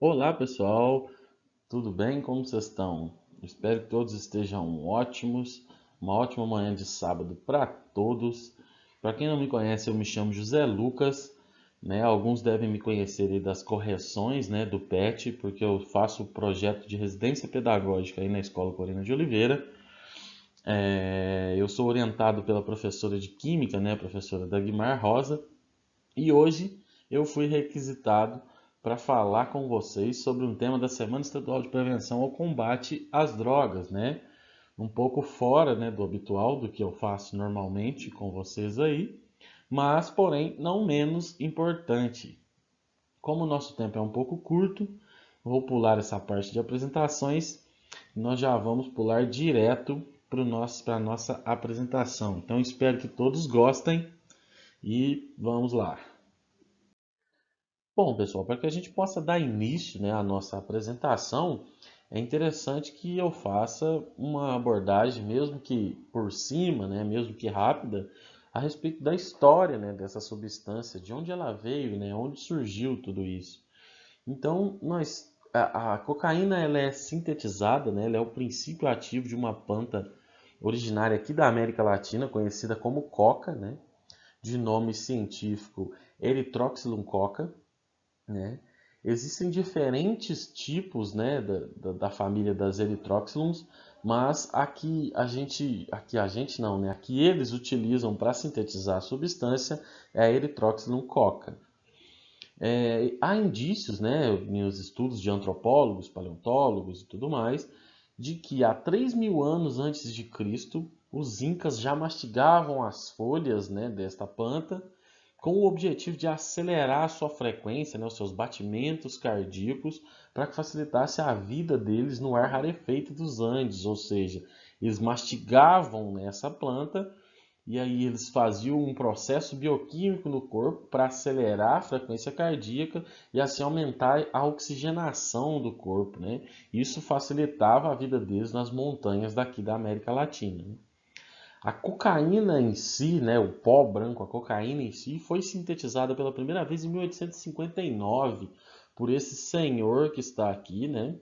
Olá pessoal, tudo bem? Como vocês estão? Espero que todos estejam ótimos. Uma ótima manhã de sábado para todos. Para quem não me conhece, eu me chamo José Lucas, né? Alguns devem me conhecer aí das correções, né, do PET, porque eu faço o projeto de residência pedagógica aí na Escola Corina de Oliveira. Eu sou orientado pela professora de Química, né, a professora Dagmar Rosa, e hoje eu fui requisitado para falar com vocês sobre um tema da Semana Estadual de Prevenção ao Combate às Drogas, né? Um pouco fora, né, do habitual, do que eu faço normalmente com vocês aí, mas, porém, não menos importante. Como o nosso tempo é um pouco curto, vou pular essa parte de apresentações. Nós já vamos pular direto para a nossa apresentação. Então, espero que todos gostem e vamos lá. Bom, pessoal, para que a gente possa dar início, né, à nossa apresentação, é interessante que eu faça uma abordagem, mesmo que por cima, né, mesmo que rápida, a respeito da história, né, dessa substância, de onde ela veio, né, onde surgiu tudo isso. Então, a cocaína ela é sintetizada, né, ela é o princípio ativo de uma planta originária aqui da América Latina, conhecida como coca, né, de nome científico Erythroxylum coca, né? Existem diferentes tipos, né, da família das Erythroxylums, mas aqui a gente não, né? Aqui eles utilizam para sintetizar a substância é a Erythroxylum coca. Há indícios, né, nos estudos de antropólogos, paleontólogos e tudo mais, de que há 3.000 anos antes de Cristo, os incas já mastigavam as folhas, né, desta planta com o objetivo de acelerar a sua frequência, né, os seus batimentos cardíacos, para que facilitasse a vida deles no ar rarefeito dos Andes, ou seja, eles mastigavam nessa planta e aí eles faziam um processo bioquímico no corpo para acelerar a frequência cardíaca e assim aumentar a oxigenação do corpo, né? Isso facilitava a vida deles nas montanhas daqui da América Latina, né? A cocaína em si, né, o pó branco, a cocaína em si, foi sintetizada pela primeira vez em 1859 por esse senhor que está aqui, né?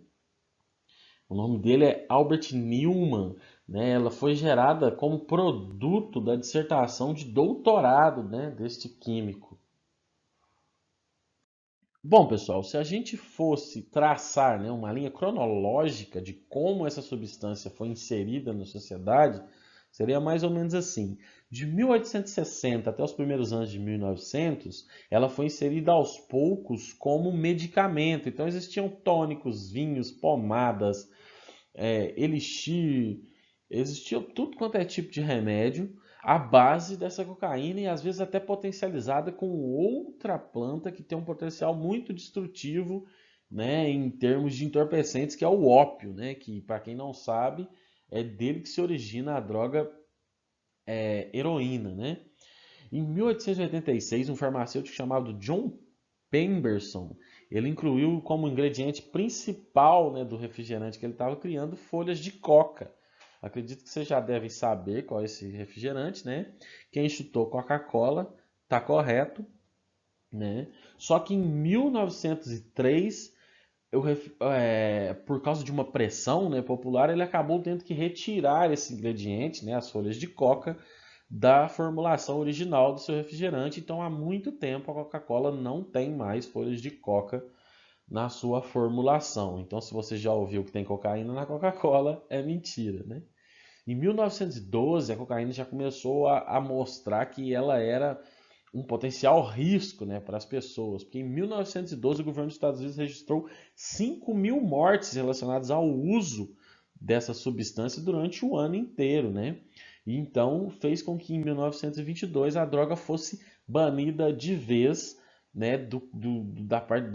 O nome dele é Albert Newman, né? Ela foi gerada como produto da dissertação de doutorado, né, deste químico. Bom, pessoal, se a gente fosse traçar, né, uma linha cronológica de como essa substância foi inserida na sociedade, seria mais ou menos assim. De 1860 até os primeiros anos de 1900, ela foi inserida aos poucos como medicamento. Então existiam tônicos, vinhos, pomadas, elixir, existia tudo quanto é tipo de remédio à base dessa cocaína e às vezes até potencializada com outra planta que tem um potencial muito destrutivo, né, em termos de entorpecentes, que é o ópio, né, que para quem não sabe é dele que se origina a droga heroína, né? Em 1886, um farmacêutico chamado John Pemberton, ele incluiu como ingrediente principal, né, do refrigerante que ele estava criando folhas de coca. Acredito que vocês já devem saber qual é esse refrigerante, né? Quem chutou Coca-Cola está correto, né? Só que em 1903, por causa de uma pressão, né, popular, ele acabou tendo que retirar esse ingrediente, né, as folhas de coca, da formulação original do seu refrigerante. Então, há muito tempo a Coca-Cola não tem mais folhas de coca na sua formulação. Então, se você já ouviu que tem cocaína na Coca-Cola, é mentira, né? Em 1912, a cocaína já começou a mostrar que ela era um potencial risco, né, para as pessoas, porque em 1912 o governo dos Estados Unidos registrou 5.000 mortes relacionadas ao uso dessa substância durante o ano inteiro, né? E então fez com que em 1922 a droga fosse banida de vez, né, da parte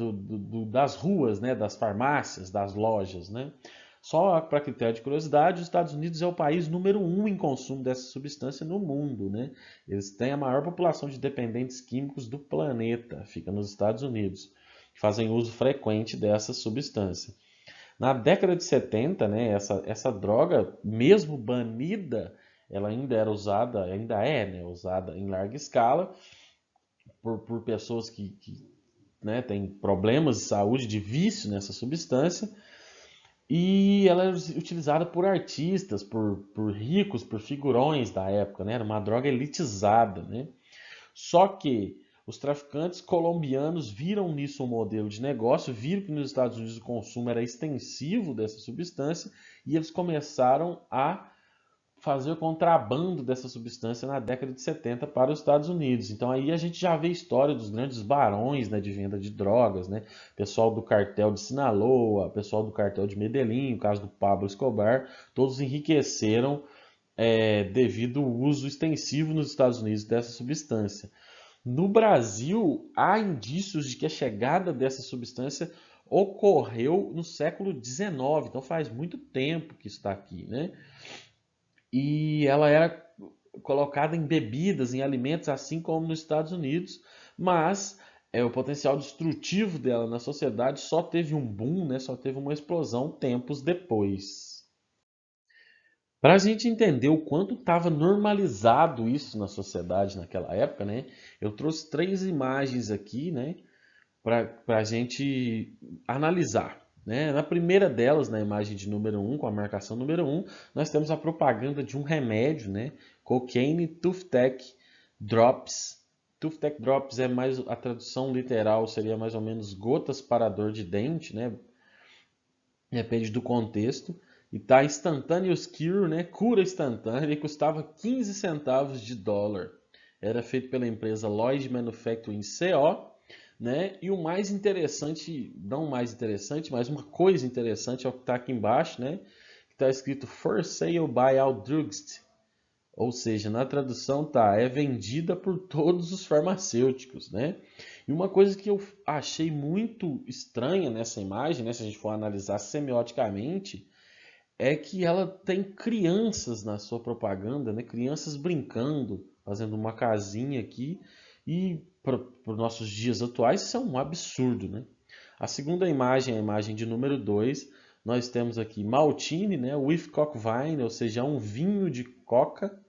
das ruas, né, das farmácias, das lojas, né? Só para critério de curiosidade, os Estados Unidos é o país número um em consumo dessa substância no mundo, né? Eles têm a maior população de dependentes químicos do planeta, fica nos Estados Unidos, que fazem uso frequente dessa substância. Na década de 70, né, essa droga, mesmo banida, ela ainda era usada, ainda é, né, usada em larga escala por pessoas que né, tem problemas de saúde, de vício nessa substância, e ela era utilizada por artistas, por ricos, por figurões da época, né? Era uma droga elitizada, né? Só que os traficantes colombianos viram nisso um modelo de negócio, viram que nos Estados Unidos o consumo era extensivo dessa substância e eles começaram a fazer o contrabando dessa substância na década de 70 para os Estados Unidos. Então aí a gente já vê a história dos grandes barões, né, de venda de drogas, né? Pessoal do cartel de Sinaloa, pessoal do cartel de Medellín, o caso do Pablo Escobar, todos enriqueceram devido ao uso extensivo nos Estados Unidos dessa substância. No Brasil, há indícios de que a chegada dessa substância ocorreu no século XIX, então faz muito tempo que isso está aqui, né? E ela era colocada em bebidas, em alimentos, assim como nos Estados Unidos, mas o potencial destrutivo dela na sociedade só teve um boom, né? Só teve uma explosão tempos depois. Para a gente entender o quanto estava normalizado isso na sociedade naquela época, né? Eu trouxe três imagens aqui, né? Para a gente analisar. Né? Na primeira delas, na imagem de número um, com a marcação número um, nós temos a propaganda de um remédio, né? Cocaine Tooth Drops. Tooth Drops é mais a tradução literal, seria mais ou menos gotas para dor de dente, né? Depende do contexto. E tá Instantaneous Cure, né? Cura instantânea, e custava 15 centavos de dólar. Era feito pela empresa Lloyd Manufacturing CO, né? E o mais interessante, não o mais interessante, mas uma coisa interessante é o que está aqui embaixo, né? Que está escrito For Sale by All Drugs. Ou seja, na tradução tá, é vendida por todos os farmacêuticos, né? E uma coisa que eu achei muito estranha nessa imagem, né, se a gente for analisar semioticamente, é que ela tem crianças na sua propaganda, né? Crianças brincando, fazendo uma casinha aqui, e para os nossos dias atuais isso é um absurdo, né? A segunda imagem é a imagem de número 2. Nós temos aqui Maltine, né? With Cockvine, ou seja, um vinho de coca,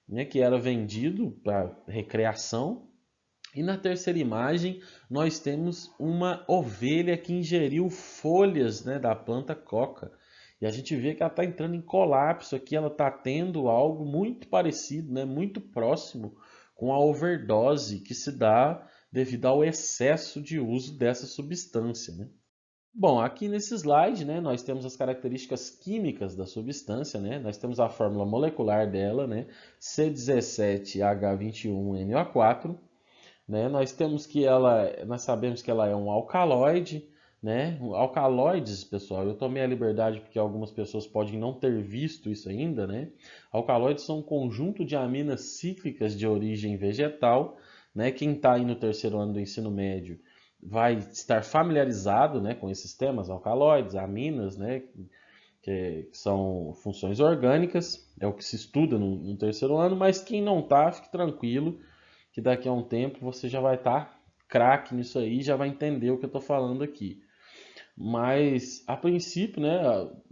né? Que era vendido para recreação. E na terceira imagem nós temos uma ovelha que ingeriu folhas, né, da planta coca. E a gente vê que ela está entrando em colapso aqui, ela está tendo algo muito parecido, né, muito próximo com a overdose que se dá devido ao excesso de uso dessa substância, né? Bom, aqui nesse slide, né, nós temos as características químicas da substância, né? Nós temos a fórmula molecular dela, né, C17H21NO4, né? Nós sabemos que ela é um alcaloide, né? Alcaloides, pessoal, eu tomei a liberdade porque algumas pessoas podem não ter visto isso ainda, né? Alcaloides são um conjunto de aminas cíclicas de origem vegetal, né? Quem está aí no terceiro ano do ensino médio vai estar familiarizado, né, com esses temas, alcaloides, aminas, né? Que são funções orgânicas, é o que se estuda no terceiro ano, mas quem não está, fique tranquilo, que daqui a um tempo você já vai estar craque nisso aí, já vai entender o que eu estou falando aqui. Mas, a princípio, né,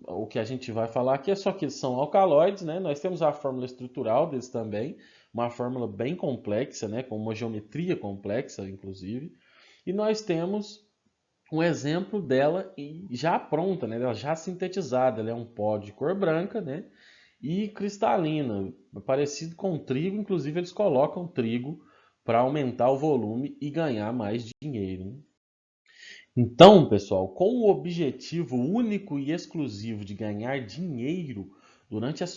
o que a gente vai falar aqui é só que eles são alcaloides, né? Nós temos a fórmula estrutural deles também, uma fórmula bem complexa, né, com uma geometria complexa, inclusive. E nós temos um exemplo dela já pronta, né, ela já sintetizada. Ela é um pó de cor branca, né, e cristalina, parecido com trigo. Inclusive, eles colocam trigo para aumentar o volume e ganhar mais dinheiro, né? Então, pessoal, com o objetivo único e exclusivo de ganhar dinheiro durante a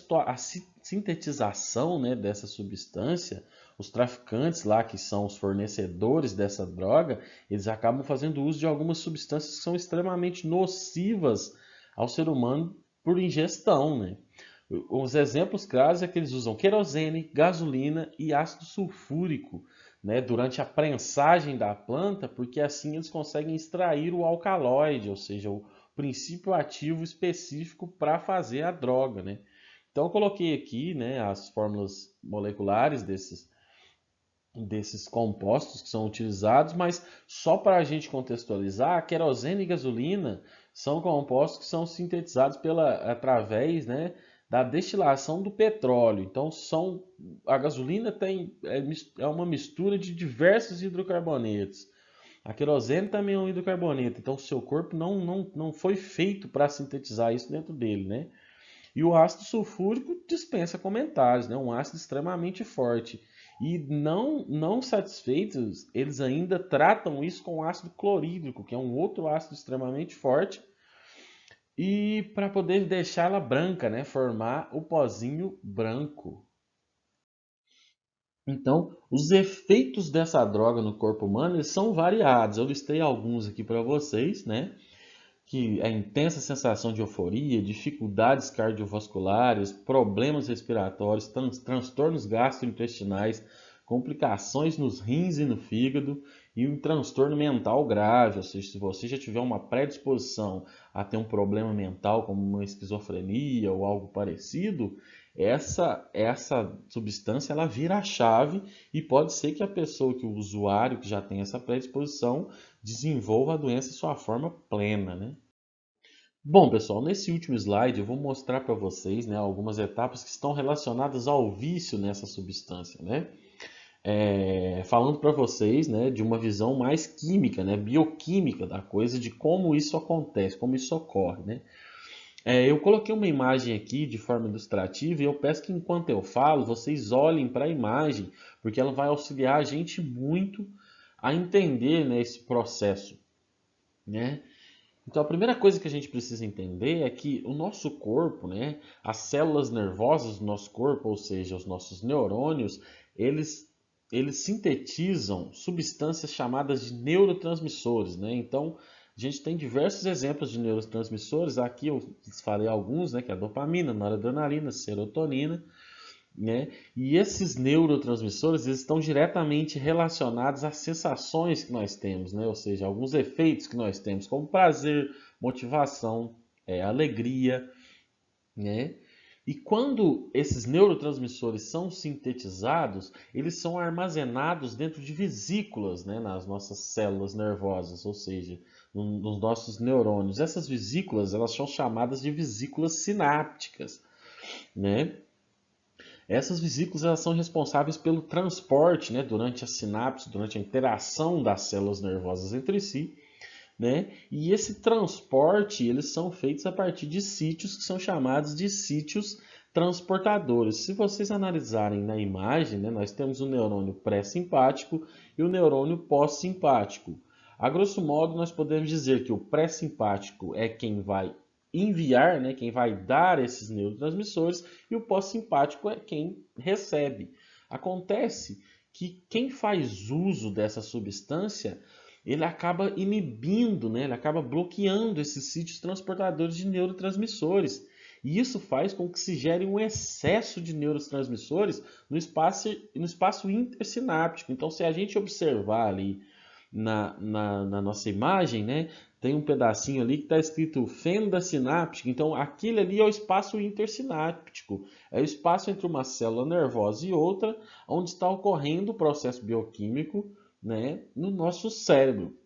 sintetização, né, dessa substância, os traficantes lá, que são os fornecedores dessa droga, eles acabam fazendo uso de algumas substâncias que são extremamente nocivas ao ser humano por ingestão, né? Os exemplos claros é que eles usam querosene, gasolina e ácido sulfúrico, né, durante a prensagem da planta, porque assim eles conseguem extrair o alcaloide, ou seja, o princípio ativo específico para fazer a droga, né? Então eu coloquei aqui, né, as fórmulas moleculares desses compostos que são utilizados, mas só para a gente contextualizar, querosene e gasolina são compostos que são sintetizados através, né, da destilação do petróleo. Então, a gasolina é uma mistura de diversos hidrocarbonetos. A querosene também é um hidrocarboneto, então o seu corpo não foi feito para sintetizar isso dentro dele, né? E o ácido sulfúrico dispensa comentários, né? Um ácido extremamente forte. E não satisfeitos, eles ainda tratam isso com ácido clorídrico, que é um outro ácido extremamente forte, e para poder deixá-la branca, né? Formar o pozinho branco. Então, os efeitos dessa droga no corpo humano eles são variados. Eu listei alguns aqui para vocês, né? Que é a intensa sensação de euforia, dificuldades cardiovasculares, problemas respiratórios, transtornos gastrointestinais, complicações nos rins e no fígado e um transtorno mental grave. Ou seja, se você já tiver uma predisposição a ter um problema mental, como uma esquizofrenia ou algo parecido, essa substância ela vira a chave e pode ser que a pessoa, que o usuário que já tem essa predisposição, desenvolva a doença em sua forma plena, né? Bom, pessoal, nesse último slide eu vou mostrar para vocês, né, algumas etapas que estão relacionadas ao vício nessa substância, né? Falando para vocês, né, de uma visão mais química, né, bioquímica da coisa, de como isso acontece, como isso ocorre, né? Eu coloquei uma imagem aqui de forma ilustrativa e eu peço que enquanto eu falo, vocês olhem para a imagem, porque ela vai auxiliar a gente muito a entender, né, esse processo, né? Então, a primeira coisa que a gente precisa entender é que o nosso corpo, né, as células nervosas do nosso corpo, ou seja, os nossos neurônios, eles, eles sintetizam substâncias chamadas de neurotransmissores, né? Então, a gente tem diversos exemplos de neurotransmissores. Aqui eu falei alguns, né, que é a dopamina, noradrenalina, serotonina, né? E esses neurotransmissores eles estão diretamente relacionados às sensações que nós temos, né? Ou seja, alguns efeitos que nós temos, como prazer, motivação, alegria, né? E quando esses neurotransmissores são sintetizados, eles são armazenados dentro de vesículas, né, nas nossas células nervosas, ou seja, nos nossos neurônios. Essas vesículas, elas são chamadas de vesículas sinápticas, né? Essas vesículas elas são responsáveis pelo transporte, né, durante a sinapse, durante a interação das células nervosas entre si, né? E esse transporte eles são feitos a partir de sítios que são chamados de sítios transportadores. Se vocês analisarem na imagem, né, nós temos o neurônio pré-simpático e o neurônio pós-simpático. A grosso modo, nós podemos dizer que o pré-simpático é quem vai enviar, né, quem vai dar esses neurotransmissores, e o pós-simpático é quem recebe. Acontece que quem faz uso dessa substância, ele acaba inibindo, né, ele acaba bloqueando esses sítios transportadores de neurotransmissores. E isso faz com que se gere um excesso de neurotransmissores no espaço intersináptico. Então, se a gente observar ali na nossa imagem, né, tem um pedacinho ali que está escrito fenda sináptica. Então, aquele ali é o espaço intersináptico. É o espaço entre uma célula nervosa e outra, onde está ocorrendo o processo bioquímico, né, no nosso cérebro.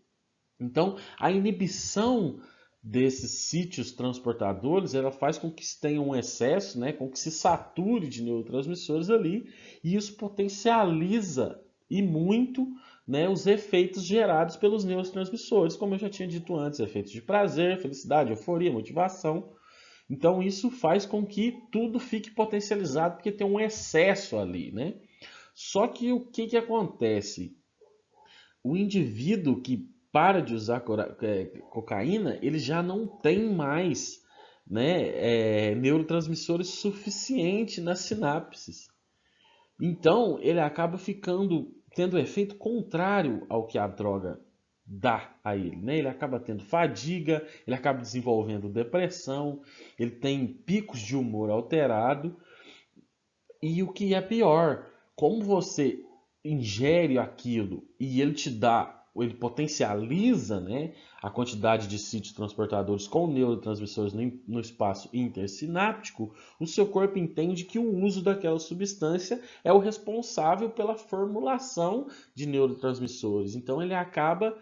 Então, a inibição desses sítios transportadores, ela faz com que se tenha um excesso, né, com que se sature de neurotransmissores ali, e isso potencializa e muito, né, os efeitos gerados pelos neurotransmissores, como eu já tinha dito antes, efeitos de prazer, felicidade, euforia, motivação. Então isso faz com que tudo fique potencializado, porque tem um excesso ali, né? Só que o que acontece? O indivíduo que para de usar cocaína, ele já não tem mais, né, neurotransmissores suficientes nas sinapses. Então, ele acaba ficando tendo efeito contrário ao que a droga dá a ele, né? Ele acaba tendo fadiga, ele acaba desenvolvendo depressão, ele tem picos de humor alterado e o que é pior, como você ingere aquilo e ele te dá, ele potencializa, né, a quantidade de sítios transportadores com neurotransmissores no espaço intersináptico, o seu corpo entende que o uso daquela substância é o responsável pela formulação de neurotransmissores. Então ele acaba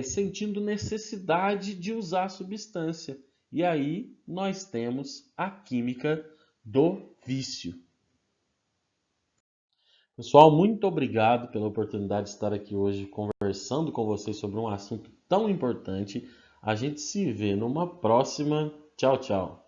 sentindo necessidade de usar a substância. E aí nós temos a química do vício. Pessoal, muito obrigado pela oportunidade de estar aqui hoje conversando com vocês sobre um assunto tão importante. A gente se vê numa próxima. Tchau, tchau.